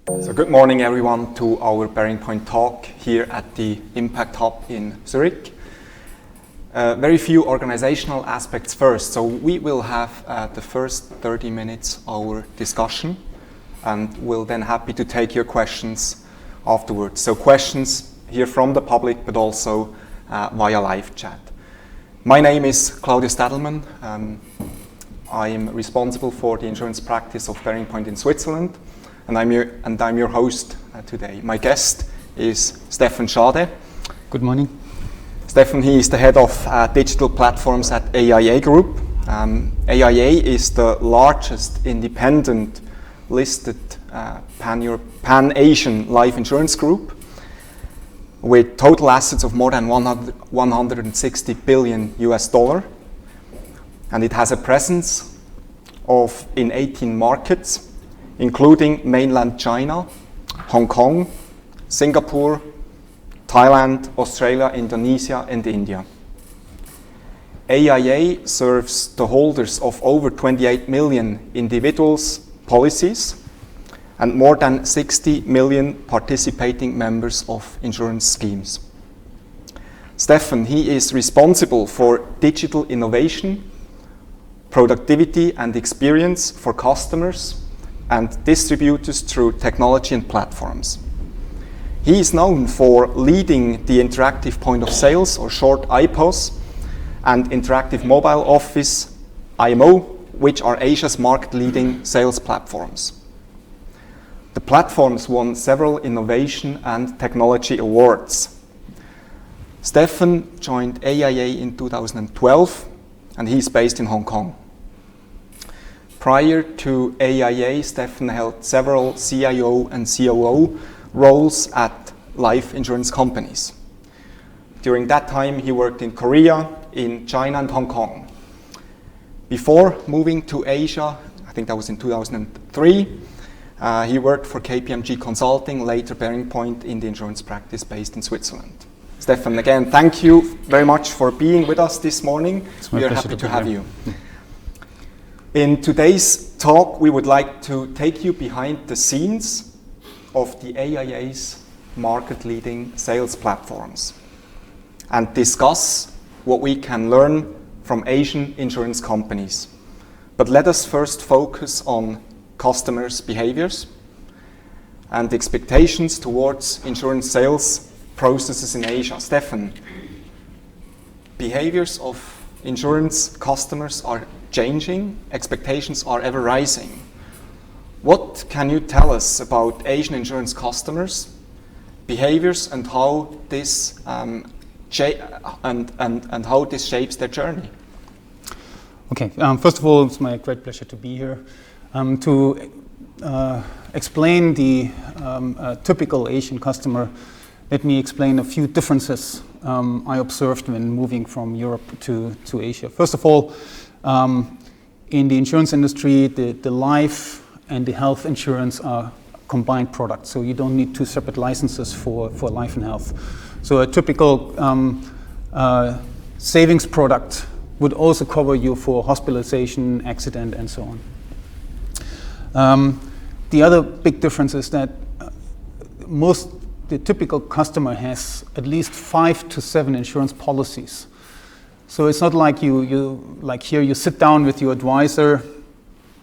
So good morning everyone to our Bearing Point talk here at the Impact Hub in Zurich. Very few organizational aspects first. So we will have the first 30 minutes our discussion, and we'll then happy to take your questions afterwards. So questions here from the public, but also via live chat. My name is Claudio Stadelmann. I am responsible for the insurance practice of Bearing Point in Switzerland, and I'm your host today. My guest is Steffen Schade. Good morning. Steffen, he is the head of digital platforms at AIA Group. AIA is the largest independent listed pan-Asian life insurance group with total assets of more than 160 billion US dollar. And it has a presence in 18 markets, including mainland China, Hong Kong, Singapore, Thailand, Australia, Indonesia, and India. AIA serves the holders of over 28 million individuals policies and more than 60 million participating members of insurance schemes. Steffen, he is responsible for digital innovation, productivity and experience for customers and distributors through technology and platforms. He is known for leading the interactive point of sales, or short IPOS, and interactive mobile office, IMO, which are Asia's market-leading sales platforms. The platforms won several innovation and technology awards. Steffen joined AIA in 2012, and he is based in Hong Kong. Prior to AIA, Steffen held several CIO and COO roles at life insurance companies. During that time, he worked in Korea, in China, and Hong Kong. Before moving to Asia, I think that was in 2003, he worked for KPMG Consulting, later Bearing Point in the insurance practice based in Switzerland. Steffen, again, thank you very much for being with us this morning. We are happy to have you. In today's talk, we would like to take you behind the scenes of the AIA's market-leading sales platforms and discuss what we can learn from Asian insurance companies. But let us first focus on customers' behaviors and expectations towards insurance sales processes in Asia. Steffen, behaviors of insurance customers are changing, expectations are ever rising. What can you tell us about Asian insurance customers' behaviors and how this how this shapes their journey? Okay, first of all, it's my great pleasure to be here to explain the typical Asian customer. Let me explain a few differences I observed when moving from Europe to Asia. First of all, in the insurance industry, the life and the health insurance are combined products, so you don't need two separate licenses for life and health. So a typical savings product would also cover you for hospitalization, accident, and so on. The other big difference is that the typical customer has at least 5 to 7 insurance policies. So it's not like like here you sit down with your advisor,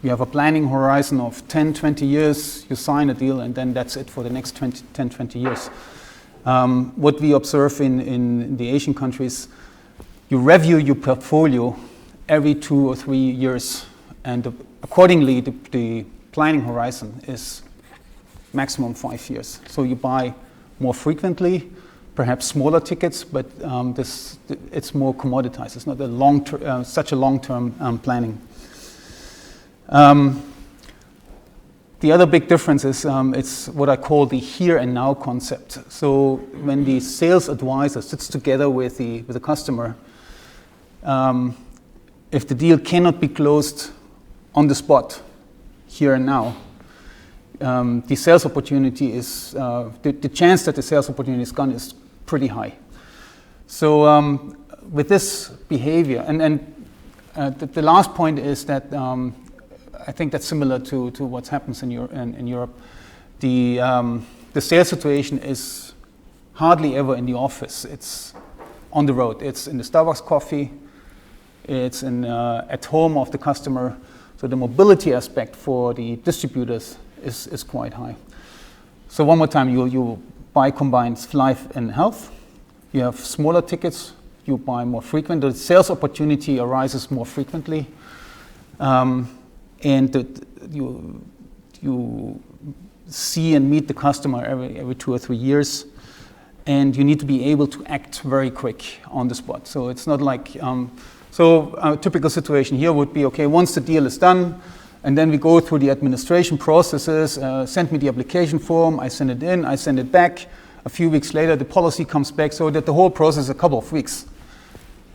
you have a planning horizon of 10, 20 years, you sign a deal, and then that's it for the next 10, 20 years. What we observe in the Asian countries, you review your portfolio every 2 or 3 years, and accordingly the planning horizon is maximum 5 years. So you buy more frequently, perhaps smaller tickets, but it's more commoditized. It's not a such a long-term planning. The other big difference is it's what I call the here and now concept. So when the sales advisor sits together with the customer, if the deal cannot be closed on the spot, here and now, the sales opportunity is the chance that the sales opportunity is gone is pretty high. So with this behavior, and the last point is that I think that's similar to what happens in Europe. the sales situation is hardly ever in the office. It's on the road. It's in the Starbucks coffee. It's at home of the customer. So the mobility aspect for the distributors is quite high. So one more time, you buy combines life and health. You have smaller tickets. You buy more frequent. The sales opportunity arises more frequently. And you see and meet the customer every 2 or 3 years, and you need to be able to act very quick on the spot. So it's not like, a typical situation here would be, okay, once the deal is done, and then we go through the administration processes, send me the application form, I send it in, I send it back. A few weeks later, the policy comes back, so that the whole process is a couple of weeks.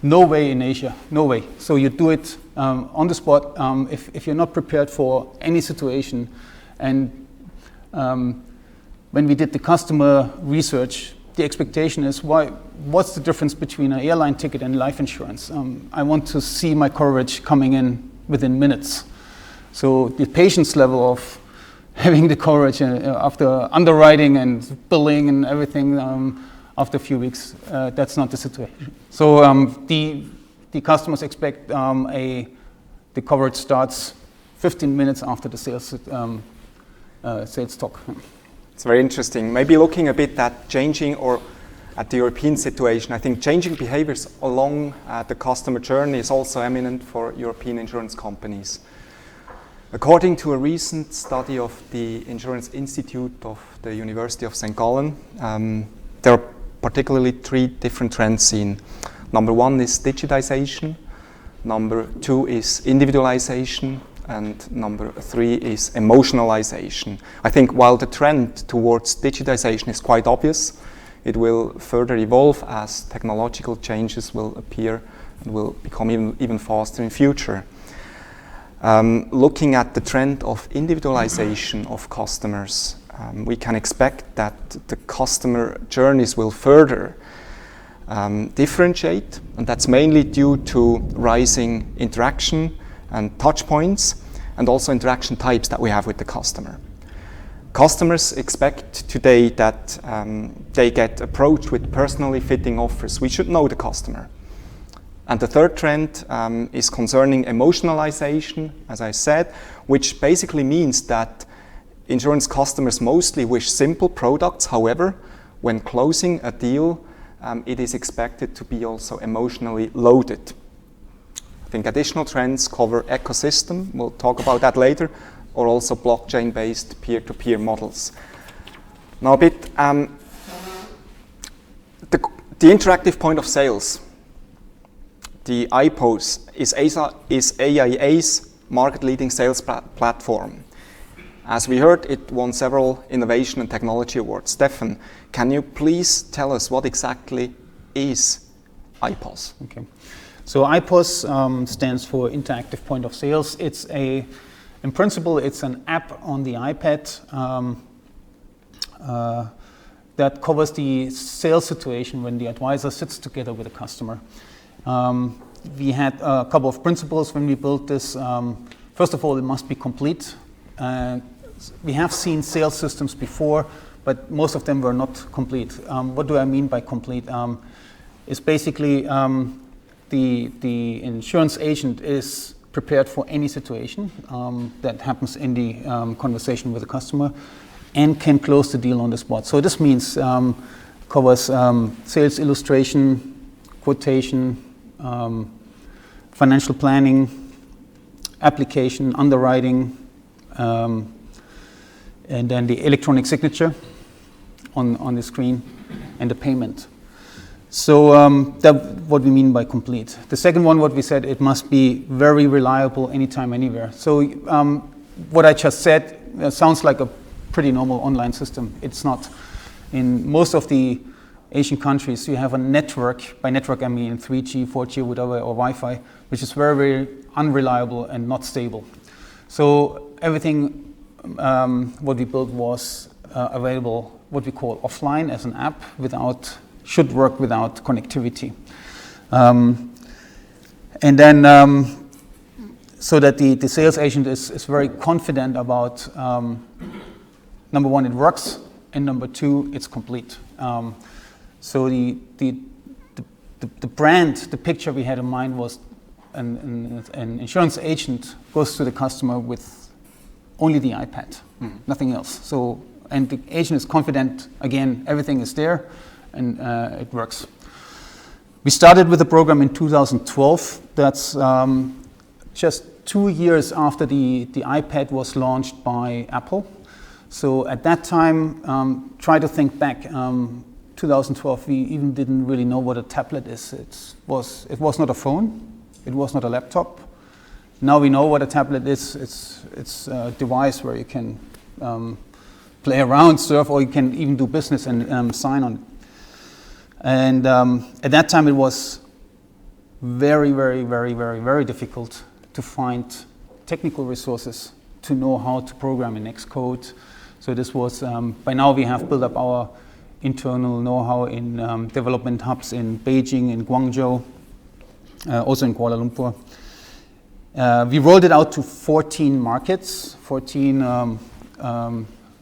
No way in Asia, no way. So you do it on the spot. If you're not prepared for any situation, and when we did the customer research, the expectation is, what's the difference between an airline ticket and life insurance? I want to see my coverage coming in within minutes. So the patience level of having the coverage after underwriting and billing and everything after a few weeks, that's not the situation. So the customers expect the coverage starts 15 minutes after the sales talk. It's very interesting. Maybe looking a bit at changing or at the European situation, I think changing behaviors along the customer journey is also eminent for European insurance companies. According to a recent study of the Insurance Institute of the University of St. Gallen, there are particularly 3 different trends seen. Number 1 is digitization, number 2 is individualization, and number 3 is emotionalization. I think while the trend towards digitization is quite obvious, it will further evolve as technological changes will appear and will become even faster in future. Looking at the trend of individualization of customers, we can expect that the customer journeys will further differentiate, and that's mainly due to rising interaction and touch points, and also interaction types that we have with the customer. Customers expect today that they get approached with personally fitting offers. We should know the customer. And the third trend is concerning emotionalization, as I said, which basically means that insurance customers mostly wish simple products. However, when closing a deal, it is expected to be also emotionally loaded. I think additional trends cover ecosystem, we'll talk about that later, or also blockchain-based peer-to-peer models. Now a bit, the interactive point of sales, the IPOS, is AIA's market-leading sales platform. As we heard, it won several innovation and technology awards. Steffen, can you please tell us what exactly is IPOS? Okay. So IPOS stands for Interactive Point of Sales. In principle, it's an app on the iPad that covers the sales situation when the advisor sits together with a customer. We had a couple of principles when we built this. First of all, it must be complete. We have seen sales systems before, but most of them were not complete. What do I mean by complete? It's basically the insurance agent is prepared for any situation that happens in the conversation with the customer and can close the deal on the spot. So this means covers sales illustration, quotation, financial planning, application, underwriting, and then the electronic signature on the screen, and the payment. So that's what we mean by complete. The second one, what we said, it must be very reliable anytime, anywhere. So what I just said sounds like a pretty normal online system. It's not. In most of the Asian countries, you have a network. By network, I mean 3G, 4G, whatever, or Wi-Fi, which is very, very unreliable and not stable. So everything what we built was available, what we call offline as an app, should work without connectivity. And then so that the sales agent is very confident about number one, it works, and number two, it's complete. So the brand, the picture we had in mind was an insurance agent goes to the customer with only the iPad, nothing else. So, and the agent is confident, again, everything is there, and it works. We started with the program in 2012. That's just 2 years after the iPad was launched by Apple. So at that time, try to think back, 2012, we even didn't really know what a tablet is. It was not a phone, it was not a laptop. Now we know what a tablet is. It's a device where you can play around, surf, or you can even do business and sign on. And at that time, it was very, very, very, very, very difficult to find technical resources to know how to program in Xcode. So this was, by now we have built up our internal know-how in development hubs in Beijing, in Guangzhou, also in Kuala Lumpur. We rolled it out to 14 markets,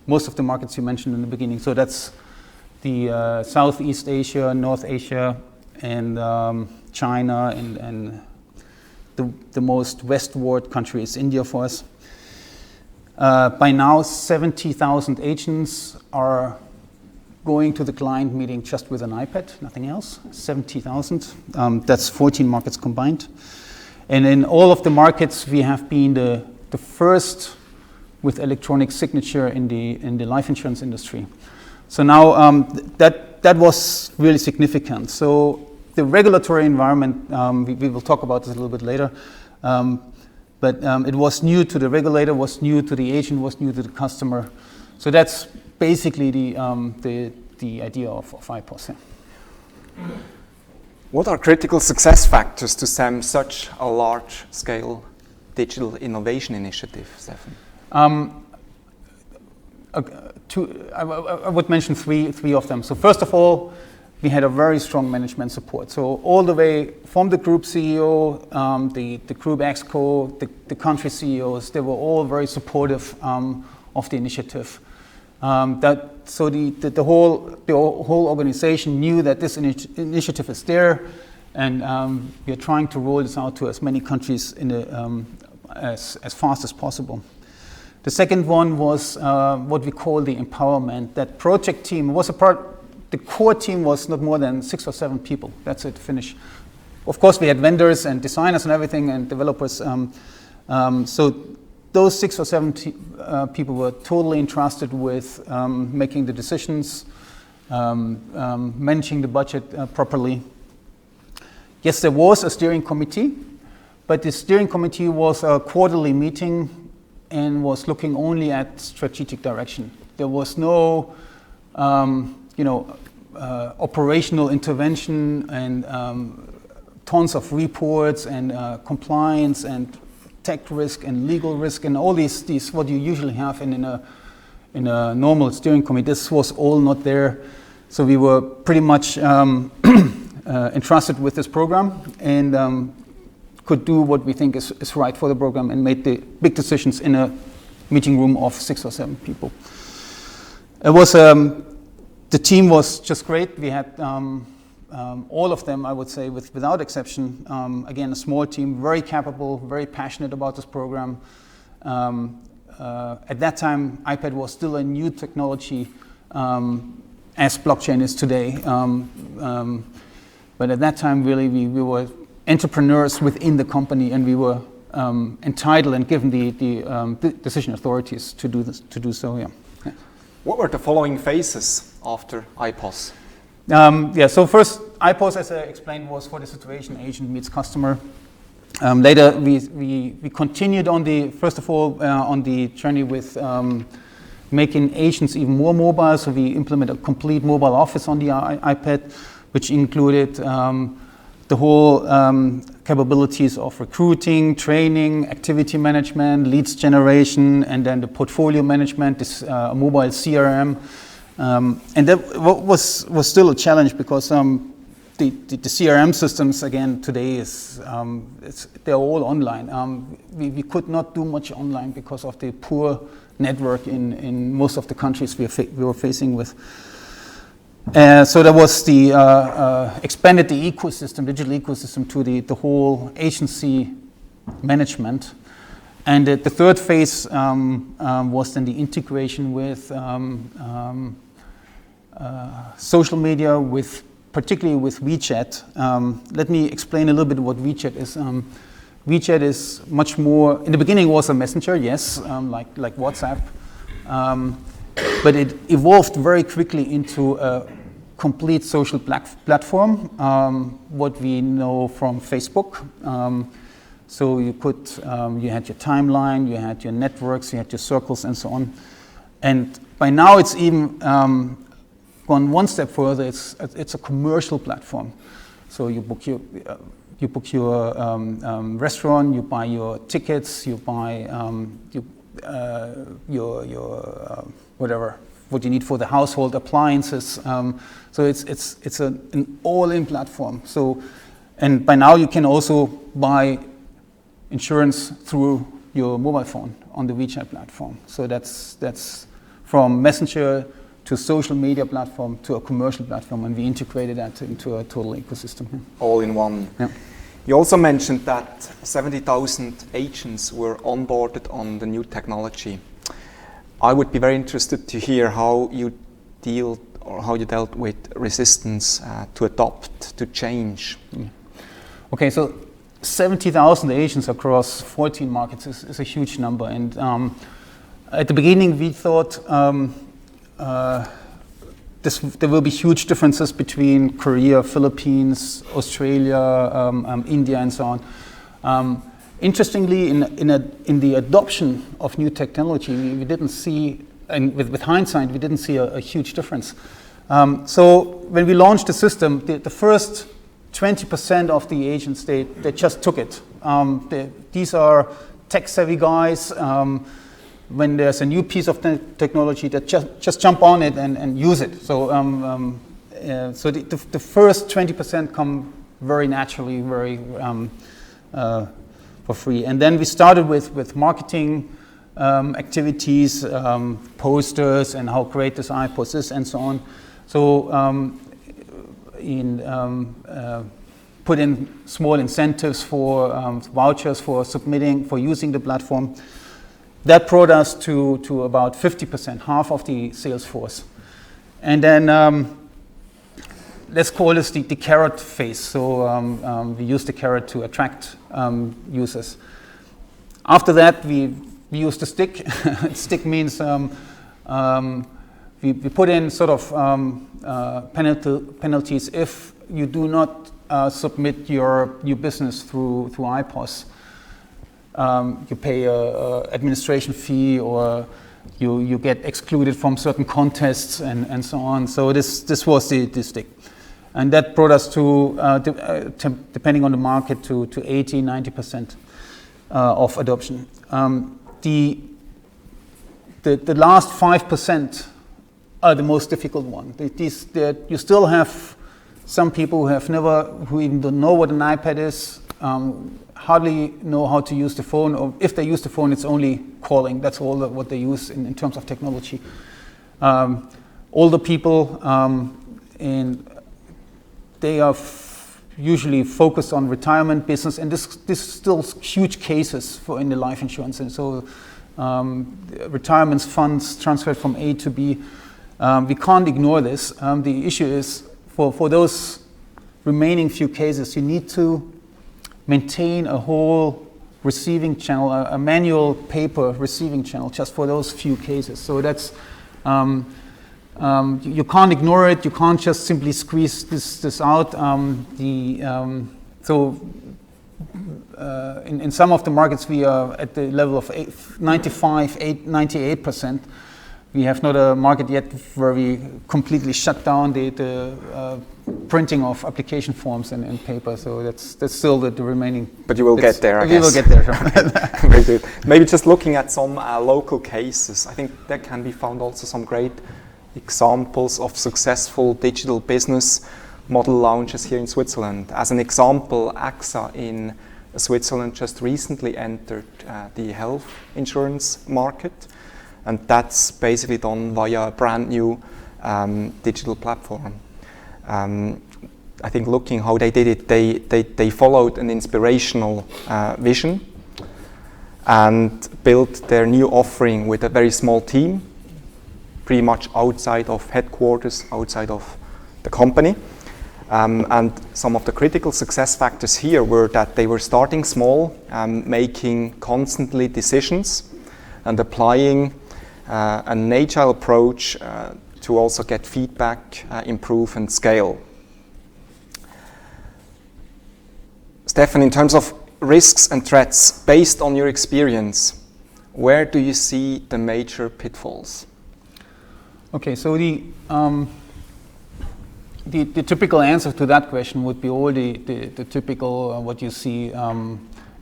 most of the markets you mentioned in the beginning. So that's the Southeast Asia, North Asia, and China, and the most westward country is India for us. By now, 70,000 agents are going to the client meeting just with an iPad, nothing else. 70,000. That's 14 markets combined. And in all of the markets, we have been the first with electronic signature in the life insurance industry. So now that was really significant. So the regulatory environment, we will talk about this a little bit later, but it was new to the regulator, was new to the agent, was new to the customer. So that's basically the idea of IPOS. Yeah. What are critical success factors to stem such a large-scale digital innovation initiative, Steffen? I would mention three of them. So first of all, we had a very strong management support. So all the way from the group CEO, the group exco, the country CEOs, they were all very supportive of the initiative. So the whole organization knew that this initiative is there, and we are trying to roll this out to as many countries as fast as possible. The second one was what we call the empowerment. That project team was the core team was not more than 6 or 7 people. That's it, finish. Of course, we had vendors and designers and everything and developers. So those 6 or 7 people were totally entrusted with making the decisions, managing the budget properly. Yes, there was a steering committee, but the steering committee was a quarterly meeting and was looking only at strategic direction. There was no operational intervention and tons of reports and compliance and tech risk and legal risk and all these what you usually have in a normal steering committee. This was all not there. So we were pretty much entrusted with this program and could do what we think is right for the program and made the big decisions in a meeting room of 6 or 7 people. It was the team was just great. We had all of them, I would say, without exception. Again, a small team, very capable, very passionate about this program. At that time, iPad was still a new technology, as blockchain is today. But at that time, really, we were entrepreneurs within the company, and we were entitled and given the decision authorities to do so. Yeah. What were the following phases after IPOS? So first, IPOS, as I explained, was for the situation agent meets customer. Later, we continued on first of all, on the journey with making agents even more mobile. So we implemented a complete mobile office on the iPad, which included the whole capabilities of recruiting, training, activity management, leads generation, and then the portfolio management, this mobile CRM. And that was still a challenge because the CRM systems again today they're all online. We could not do much online because of the poor network in most of the countries we were facing with. So there was the expanded the ecosystem, digital ecosystem, to the whole agency management. And the third phase was then the integration with social media, particularly with Wechat. Let me explain a little bit what Wechat is. Wechat is much more, in the beginning it was a messenger, yes, like WhatsApp, but it evolved very quickly into a complete social platform, what we know from Facebook. So you had your timeline, you had your networks, you had your circles, and so on. And by now it's even gone one step further. It's a commercial platform. So you book your restaurant, you buy your tickets, you buy whatever what you need for the household appliances. So it's an all-in platform. So, and by now you can also buy insurance through your mobile phone on the Wechat platform. So that's from messenger to social media platform to a commercial platform, and we integrated that into a total ecosystem. All in one. Yeah. You also mentioned that 70,000 agents were onboarded on the new technology. I would be very interested to hear how you dealt with resistance to adopt, to change. Okay, so 70,000 agents across 14 markets is a huge number. And at the beginning, we thought there will be huge differences between Korea, Philippines, Australia, India, and so on. Interestingly, in the adoption of new technology, we didn't see, and with hindsight, we didn't see a huge difference. So when we launched the system, the first 20% of the agents, they just took it. These are tech-savvy guys. When there's a new piece of technology, that just jump on it and use it. So so the first 20% come very naturally, very for free. And then we started with marketing activities, posters, and how great this iPost is, and so on. So put in small incentives for vouchers for using the platform. That brought us to about 50%, half of the sales force. And then let's call this the carrot phase. So we use the carrot to attract users. After that, we use the stick. Stick means we put in sort of penalties if you do not submit your business through IPOS. You pay a administration fee, or you get excluded from certain contests, and so on. So this was the stick. And that brought us to depending on the market, to 80-90% of adoption. The last 5% are the most difficult one. You still have some people who even don't know what an iPad is, hardly know how to use the phone, or if they use the phone, it's only calling. That's all what they use in terms of technology. Older people, they are usually focused on retirement business, and this still huge cases in the life insurance. And so retirement funds transferred from A to B. We can't ignore this. The issue is for those remaining few cases, you need to maintain a whole receiving channel, a manual paper receiving channel, just for those few cases. So that's you can't ignore it. You can't just simply squeeze this out. In some of the markets, we are at the level of 98%. We have not a market yet where we completely shut down the printing of application forms and paper. So that's still the remaining. But you will get there, I guess. We will get there. Okay. Very good. Maybe just looking at some local cases, I think there can be found also some great examples of successful digital business. model launches here in Switzerland. As an example, AXA in Switzerland just recently entered the health insurance market, and that's basically done via a brand new digital platform. I think looking how they did it, they followed an inspirational vision and built their new offering with a very small team, pretty much outside of headquarters, outside of the company. And some of the critical success factors here were that they were starting small, making constantly decisions and applying an agile approach to also get feedback, improve and scale. Steffen, in terms of risks and threats, based on your experience, where do you see the major pitfalls? Okay, so the typical answer to that question would be all the typical what you see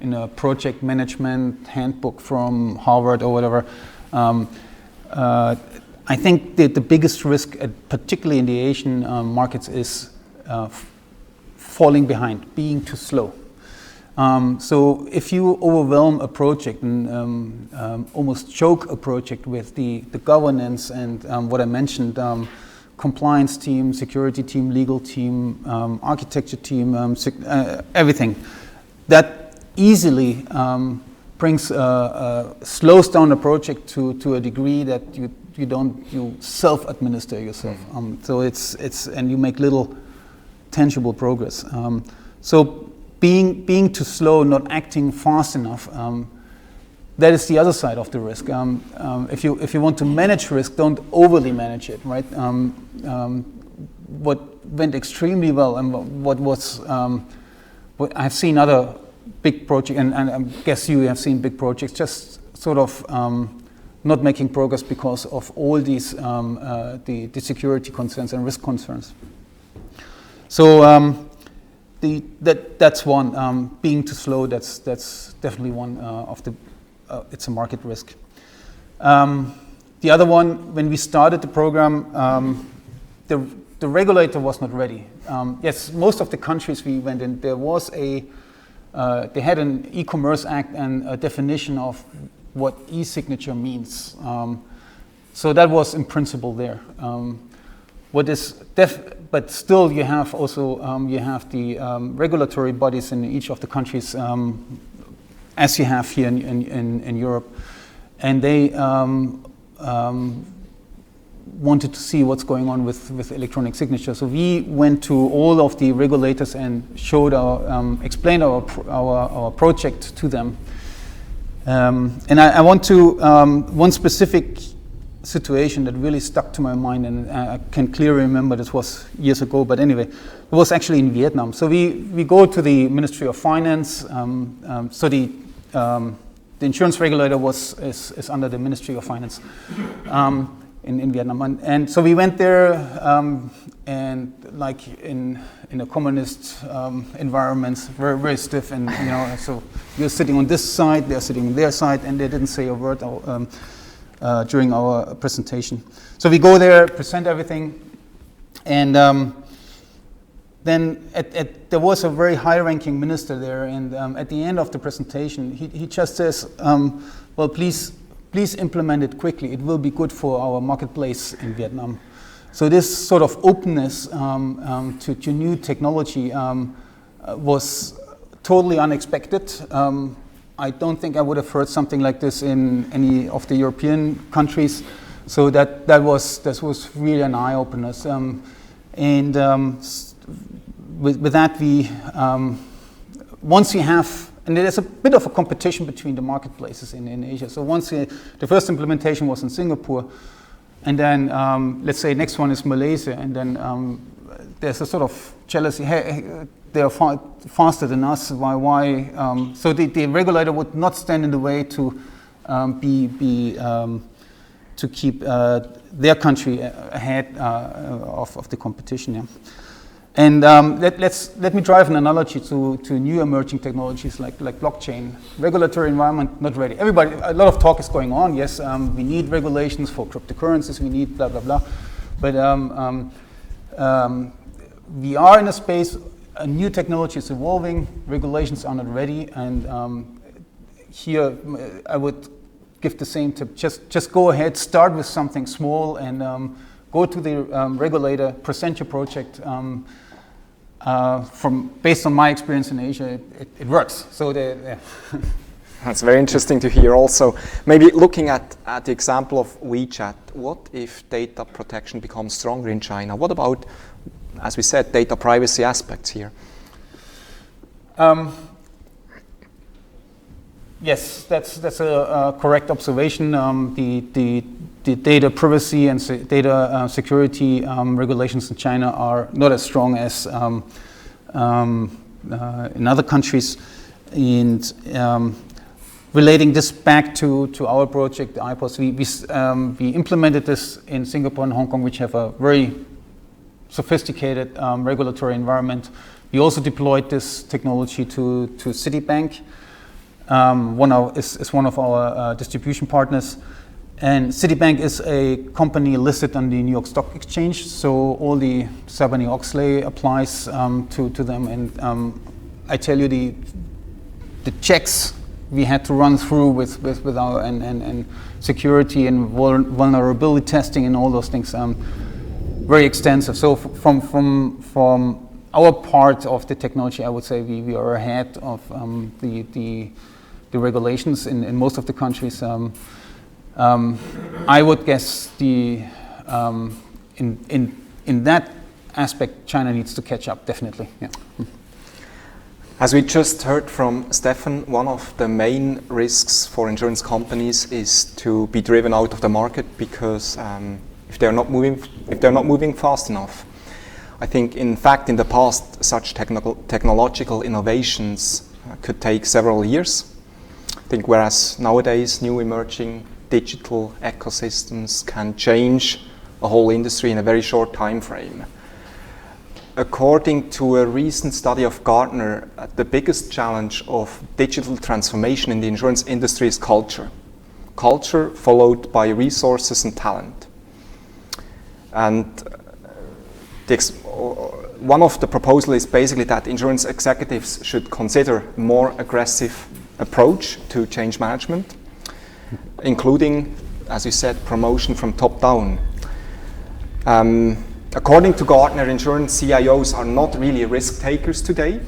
in a project management handbook from Harvard or whatever. I think that the biggest risk, particularly in the Asian markets, is falling behind, being too slow. So if you overwhelm a project and almost choke a project with the governance and what I mentioned, compliance team, security team, legal team, architecture team, everything, that easily slows down a project to a degree that you self-administer yourself. So it's and you make little tangible progress. So being too slow, not acting fast enough, that is the other side of the risk. If you want to manage risk, don't overly manage it, right? What went extremely well and what I've seen other big projects, and I guess you have seen big projects, just sort of not making progress because of all these the security concerns and risk concerns. So that's one. Being too slow, that's definitely one of the. It's a market risk. The other one, when we started the program, the regulator was not ready. Yes, most of the countries we went in, there was they had an e-commerce act and a definition of what e-signature means. So that was in principle there. But still, you have also you have the regulatory bodies in each of the countries, as you have here in Europe, and they wanted to see what's going on with electronic signature. So we went to all of the regulators and showed explained our project to them. And I want to one specific situation that really stuck to my mind, and I can clearly remember this was years ago, but anyway, it was actually in Vietnam. So we go to the Ministry of Finance. So the insurance regulator is under the Ministry of Finance in Vietnam, and so we went there, and like in a communist environments, very very stiff, and so you're sitting on this side, they're sitting on their side, and they didn't say a word during our presentation. So we go there, present everything, and then there was a very high-ranking minister there, and at the end of the presentation, he just says, well, please implement it quickly. It will be good for our marketplace in Vietnam. So this sort of openness to new technology was totally unexpected. I don't think I would have heard something like this in any of the European countries. So that was really an eye-opener. With that, we once we have, and there's a bit of a competition between the marketplaces in Asia. So once the first implementation was in Singapore, and then let's say next one is Malaysia, and then there's a sort of jealousy. Hey, they are faster than us. Why? So the regulator would not stand in the way to to keep their country ahead of the competition. Yeah. And let me drive an analogy to new emerging technologies like blockchain. Regulatory environment not ready. A lot of talk is going on. Yes, we need regulations for cryptocurrencies. We need blah blah blah. But we are in a space, a new technology is evolving, regulations are not ready, and here I would give the same tip. Just go ahead, start with something small, and go to the regulator, present your project. Based on my experience in Asia, it works. So That's very interesting to hear also. Maybe looking at the example of Wechat, what if data protection becomes stronger in China? What about, as we said, data privacy aspects here? Yes, that's a correct observation. The data privacy and data security regulations in China are not as strong as in other countries. And relating this back to our project, IPOS, we implemented this in Singapore and Hong Kong, which have a very sophisticated regulatory environment. We also deployed this technology to Citibank. Is one of our distribution partners. And Citibank is a company listed on the New York Stock Exchange, so all the Sarbanes-Oxley applies to them. And I tell you, the checks we had to run through with our and security and vulnerability testing and all those things, very extensive. So from our part of the technology, I would say we are ahead of the regulations in most of the countries. I would guess in that aspect, China needs to catch up, definitely. Yeah. As we just heard from Steffen, one of the main risks for insurance companies is to be driven out of the market because if they're not moving fast enough. I think, in fact, in the past, such technological innovations could take several years. I think whereas nowadays new emerging digital ecosystems can change a whole industry in a very short time frame. According to a recent study of Gartner, the biggest challenge of digital transformation in the insurance industry is culture. Culture followed by resources and talent. And one of the proposals is basically that insurance executives should consider a more aggressive approach to change management, including, as you said, promotion from top down. According to Gartner, insurance CIOs are not really risk takers today.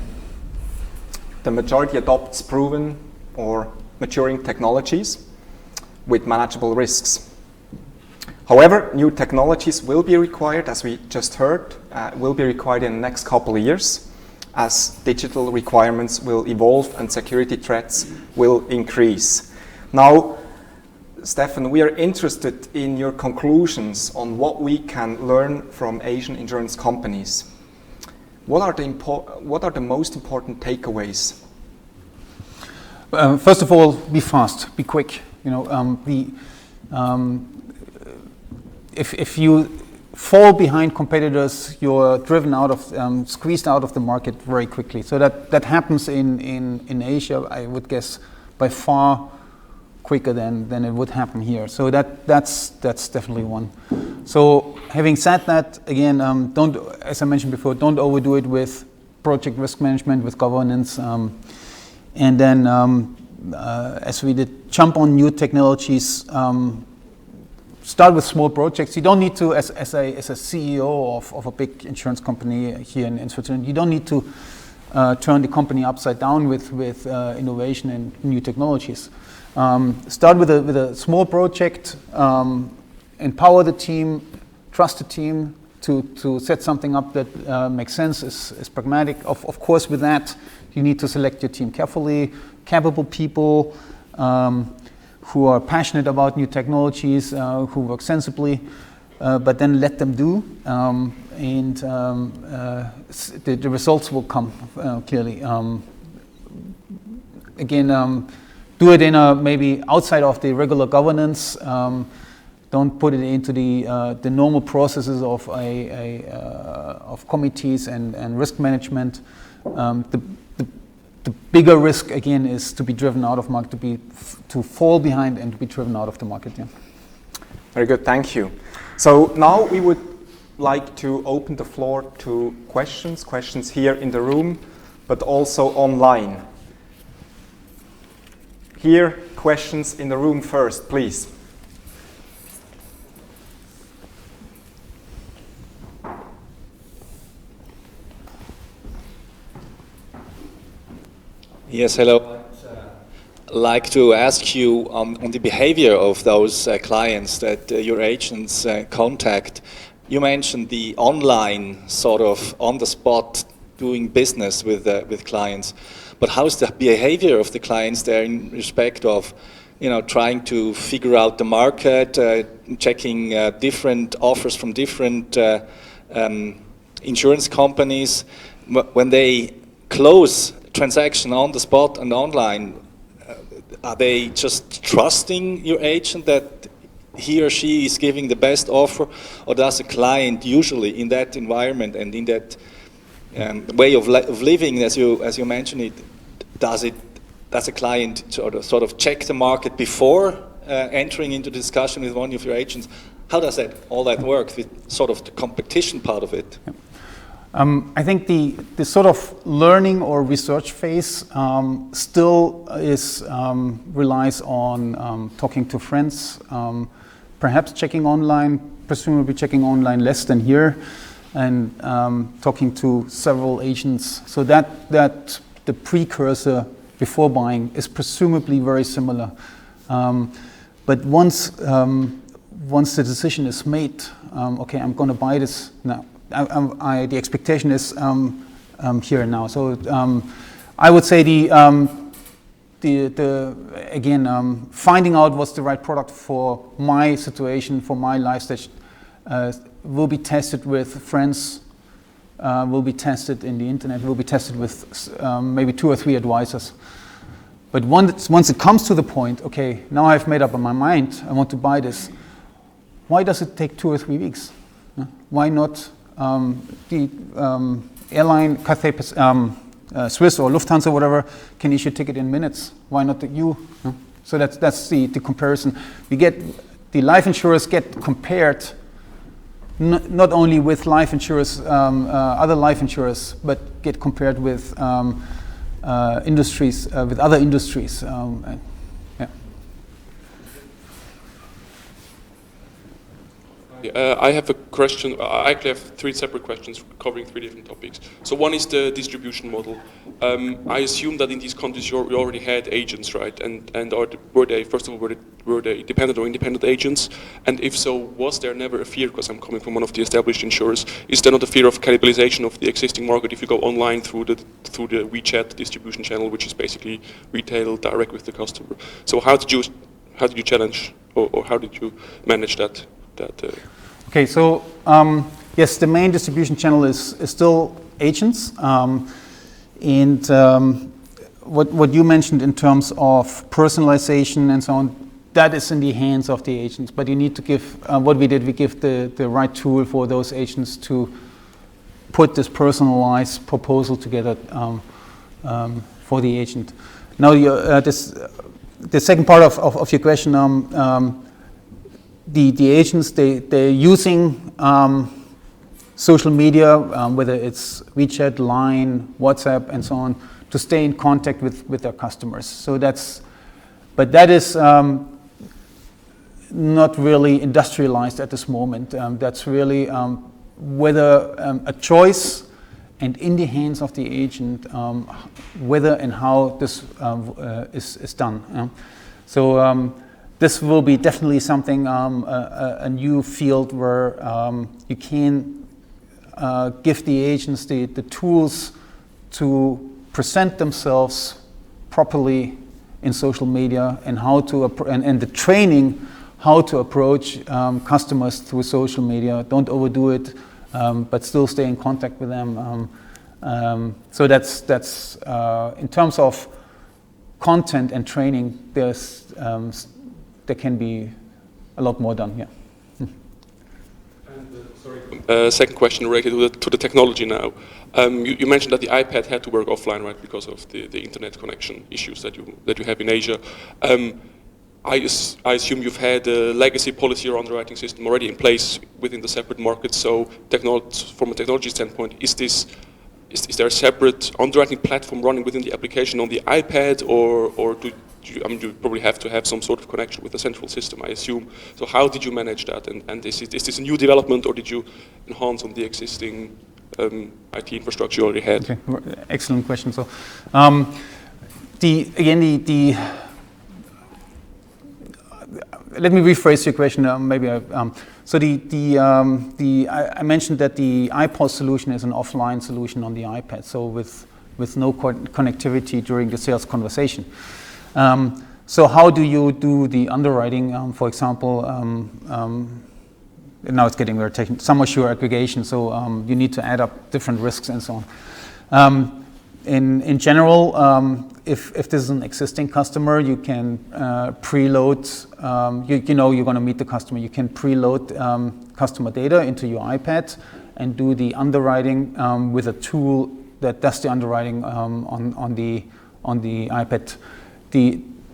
The majority adopts proven or maturing technologies with manageable risks. However, new technologies will be required, as we just heard, will be required in the next couple of years as digital requirements will evolve and security threats will increase. Now, Steffen, we are interested in your conclusions on what we can learn from Asian insurance companies. What are the most important takeaways? First of all, be fast, be quick. If you fall behind competitors, you're driven out of, squeezed out of the market very quickly. So that happens in Asia, I would guess, by far quicker than it would happen here. So that's definitely one. So having said that, again, don't, as I mentioned before, don't overdo it with project risk management, with governance, and then as we did, jump on new technologies. Start with small projects. You don't need to, as a CEO of a big insurance company here in Switzerland, you don't need to turn the company upside down with innovation and new technologies. Start with a small project, empower the team, trust the team to set something up that makes sense, is pragmatic. Of course, with that, you need to select your team carefully, capable people who are passionate about new technologies, who work sensibly, but then let them do, and the results will come clearly. Again, do it in a maybe outside of the regular governance. Don't put it into the normal processes of of committees and risk management. The bigger risk again is to be driven out of market, to fall behind and to be driven out of the market. Yeah. Very good, thank you. So now we would like to open the floor to questions here in the room, but also online. Here, questions in the room first, please. Yes, hello. I'd like to ask you on the behavior of those clients that your agents contact. You mentioned the online sort of on-the-spot doing business with clients, but how's the behavior of the clients there in respect of, trying to figure out the market, checking different offers from different insurance companies? When they close transaction on the spot and online, are they just trusting your agent that he or she is giving the best offer, or does a client usually in that environment and in that way of living, as you mentioned it, does a client sort of check the market before entering into discussion with one of your agents? How does all that work with sort of the competition part of it? Yeah. I think the sort of learning or research phase still relies on talking to friends, perhaps checking online, presumably checking online less than here, and talking to several agents. So that the precursor before buying is presumably very similar. But once the decision is made, okay, I'm going to buy this now. The expectation is here and now. So I would say finding out what's the right product for my situation, for my life stage, will be tested with friends, will be tested in the internet, will be tested with maybe 2 or 3 advisors. But once it comes to the point, okay, now I've made up my mind, I want to buy this. Why does it take 2 or 3 weeks? Why not? The airline, Cathay, Swiss or Lufthansa, whatever, can issue a ticket in minutes. Why not you? So that's the comparison. The life insurers get compared not only with life insurers, other life insurers, but get compared with industries, with other industries. I have a question. I actually have 3 separate questions covering 3 different topics. So one is the distribution model. I assume that in these countries you already had agents, right? And were they dependent or independent agents? And if so, was there never a fear? Because I'm coming from one of the established insurers. Is there not a fear of cannibalization of the existing market if you go online through the Wechat distribution channel, which is basically retail direct with the customer? So how did you challenge or how did you manage that? Okay, so yes, the main distribution channel is still agents, and what you mentioned in terms of personalization and so on, that is in the hands of the agents. But you need to give what we did. We give the right tool for those agents to put this personalized proposal together for the agent. Now, the second part of your question. The agents, they're using social media, whether it's WeChat, Line, WhatsApp, and so on, to stay in contact with their customers. So that is not really industrialized at this moment. That's really whether a choice and in the hands of the agent, whether and how this is done. So. This will be definitely something, a new field where you can give the agents the tools to present themselves properly in social media and how to and the training how to approach customers through social media. Don't overdo it, but still stay in contact with them. So that's in terms of content and training. There can be a lot more done, yeah. And, second question related to the technology now. You mentioned that the iPad had to work offline, right, because of the internet connection issues that you have in Asia. I assume you've had a legacy policy or underwriting system already in place within the separate markets. So from a technology standpoint, is there a separate underwriting platform running within the application on the iPad, or do you probably have to have some sort of connection with the central system, I assume. So how did you manage that? And is this a new development, or did you enhance on the existing IT infrastructure you already had? Okay, excellent question. So, let me rephrase your question. I mentioned that the iPOS solution is an offline solution on the iPad, so with no connectivity during the sales conversation. So how do you do the underwriting? For example, now it's getting very technical. Sum assured aggregation. So you need to add up different risks and so on. In general, if this is an existing customer, you can preload. You know you're going to meet the customer. You can preload customer data into your iPad and do the underwriting with a tool that does the underwriting on the iPad.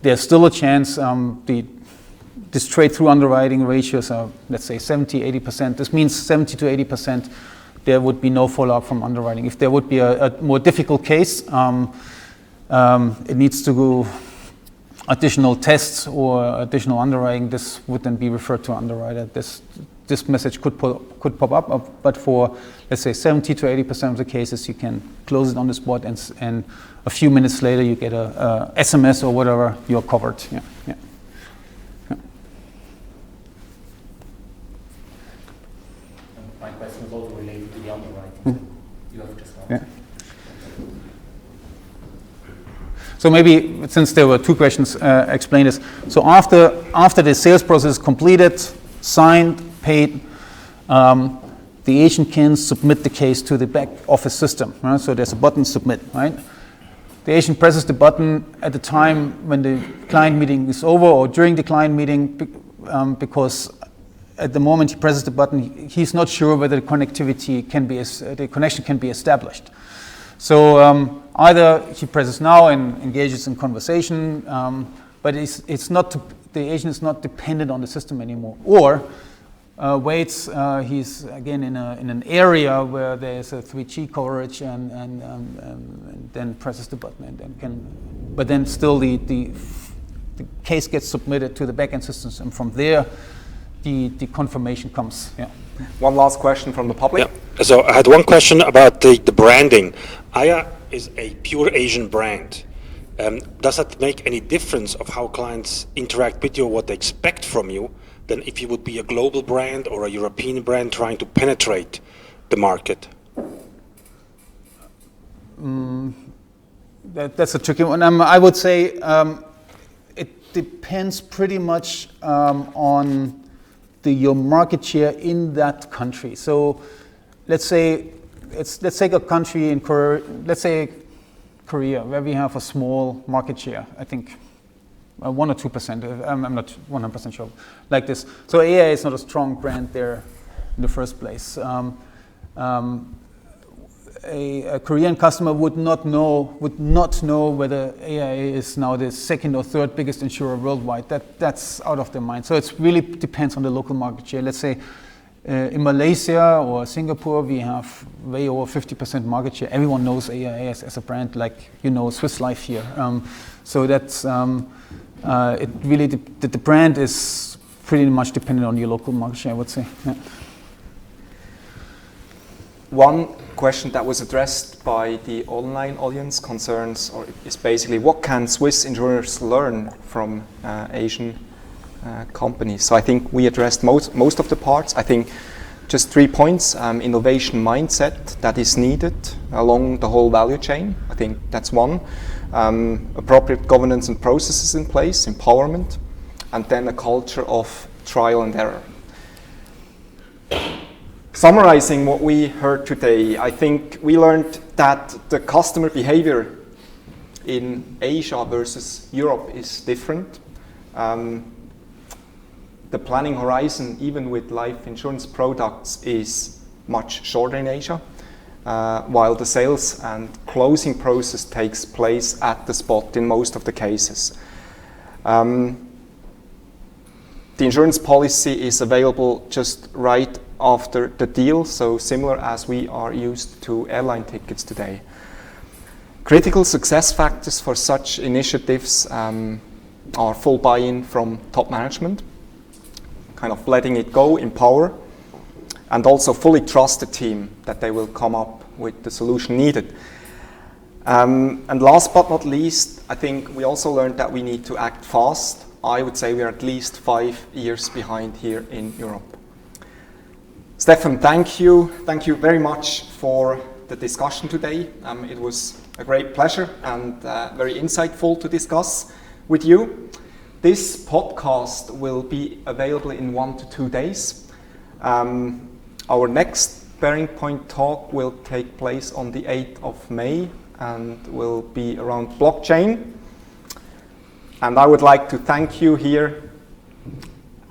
There's still a chance the straight-through underwriting ratios are, let's say, 70-80%. This means 70 to 80%. There would be no follow-up from underwriting. If there would be a more difficult case, it needs to go additional tests or additional underwriting. This would then be referred to underwriter. This message could pop up, but for, let's say, 70 to 80% of the cases, you can close it on the spot, and a few minutes later you get a SMS or whatever, you're covered. Yeah. My question was also related to the underwriting. You have just answered. So maybe, since there were two questions, explain this. So after the sales process is completed, signed, paid, the agent can submit the case to the back office system. Right? So there's a button, submit. Right? The agent presses the button at the time when the client meeting is over or during the client meeting, because at the moment he presses the button, he's not sure whether the connectivity the connection can be established. So either he presses now and engages in conversation, but it's not the agent is not dependent on the system anymore, or waits. He's again in an area where there's a 3G coverage, and then presses the button and then can. But then still the case gets submitted to the backend systems, and from there the confirmation comes. Yeah. One last question from the public. Yeah. So I had one question about the branding. AIA is a pure Asian brand. Does that make any difference of how clients interact with you or what they expect from you than if you would be a global brand or a European brand trying to penetrate the market? That's a tricky one. I would say it depends pretty much on your market share in that country. So let's take a country in Korea. Let's say Korea, where we have a small market share. I think 1 or 2%. I'm not 100% sure. Like this. So AIA is not a strong brand there in the first place. A Korean customer would not know whether AIA is now the second or third biggest insurer worldwide. That's out of their mind. So it really depends on the local market share. Let's say in Malaysia or Singapore, we have way over 50% market share. Everyone knows AIA as a brand, like Swiss Life here. So that's it. Really, the brand is pretty much dependent on your local market share, I would say. Yeah. One question that was addressed by the online audience concerns, or is basically, what can Swiss insurers learn from Asian companies? So I think we addressed most of the parts. I think just 3 points: innovation mindset that is needed along the whole value chain. I think that's one. Appropriate governance and processes in place, empowerment, and then a culture of trial and error. Summarizing what we heard today, I think we learned that the customer behavior in Asia versus Europe is different. The planning horizon, even with life insurance products, is much shorter in Asia, while the sales and closing process takes place at the spot in most of the cases. The insurance policy is available just right after the deal, so similar as we are used to airline tickets today. Critical success factors for such initiatives are full buy-in from top management, kind of letting it go, empower, and also fully trust the team that they will come up with the solution needed. And last but not least, I think we also learned that we need to act fast. I would say we are at least 5 years behind here in Europe. Steffen, thank you. Thank you very much for the discussion today. It was a great pleasure and very insightful to discuss with you. This podcast will be available in 1 to 2 days. Our next Bearing Point talk will take place on the 8th of May and will be around blockchain. And I would like to thank you here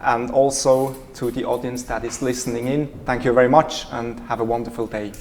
and also to the audience that is listening in. Thank you very much and have a wonderful day.